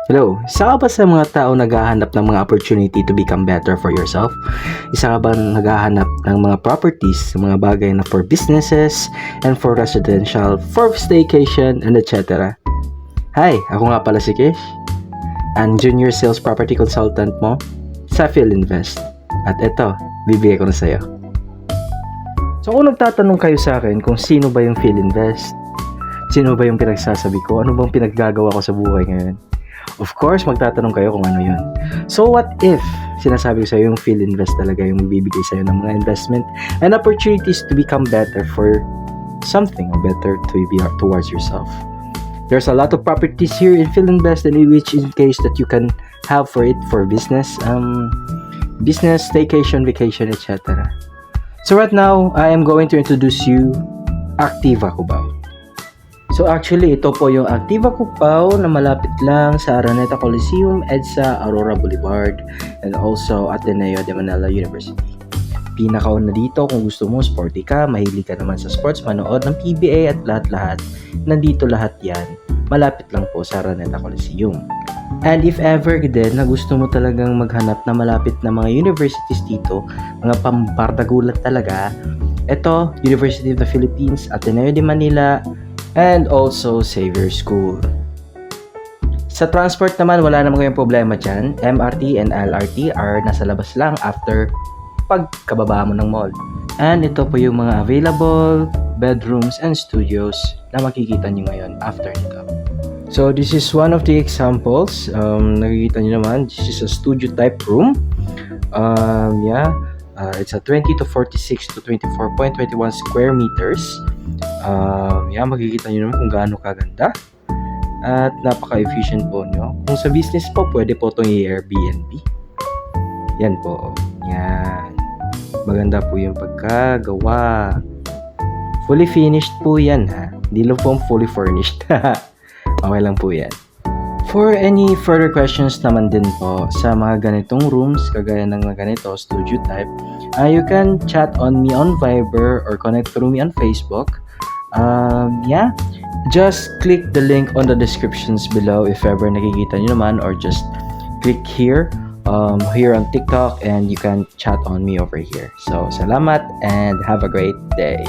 Hello, isa ka ba sa mga tao naghahanap ng mga opportunity to become better for yourself? Isa ka ba naghahanap ng mga properties, mga bagay na for businesses and for residential, for staycation, and etc.? Hi, ako nga pala si Kish, ang Junior Sales Property Consultant mo sa PhilInvest. At eto, bibigay ko na sa'yo. So kung nagtatanong kayo sa akin kung sino ba yung PhilInvest, sino ba yung pinagsasabi ko, ano bang pinaggagawa ko sa buhay ngayon? Of course, magtatanong kayo kung ano yun. So what if sinasabi ko sa'yo yung PhilInvest talaga yung magbibigay sa'yo ng mga investment and opportunities to become better for something or better to be towards yourself. There's a lot of properties here in PhilInvest and in which in case that you can have for it for business, staycation, vacation, etc. So right now, I am going to introduce you Activa Cubao. So actually, ito po yung Activa Cubao na malapit lang sa Araneta Coliseum, EDSA, Aurora Boulevard, and also Ateneo de Manila University. Pinakauna dito kung gusto mo, sporty ka, mahilig ka naman sa sports, manood ng PBA at lahat-lahat, nandito lahat yan. Malapit lang po sa Araneta Coliseum. And if ever din na gusto mo talagang maghanap na malapit na mga universities dito, mga pambardagulat talaga, ito, University of the Philippines, Ateneo de Manila, and also Xavier School. Sa transport naman, wala namang kayong problema dyan. MRT and LRT are nasa labas lang after pagkababa mo ng mall. And ito po yung mga available bedrooms and studios na makikita nyo ngayon after nito. So this is one of the examples. Nakikita nyo naman, this is a studio type room. It's a 20 to 46 to 24.21 square meters. Makikita nyo naman kung gaano kaganda. At napaka-efficient po nyo. Kung sa business po, pwede po itong i-Airbnb. Yan po. Yan. Maganda po yung pagkagawa. Fully finished po yan ha. Hindi lang po fully furnished. Okay lang po yan. For any further questions naman din po sa mga ganitong rooms, kagaya ng mga ganito, studio type, you can chat on me on Viber or connect through me on Facebook. Just click the link on the descriptions below if ever nakikita nyo naman, or just click here on TikTok and you can chat on me over here. So, salamat and have a great day.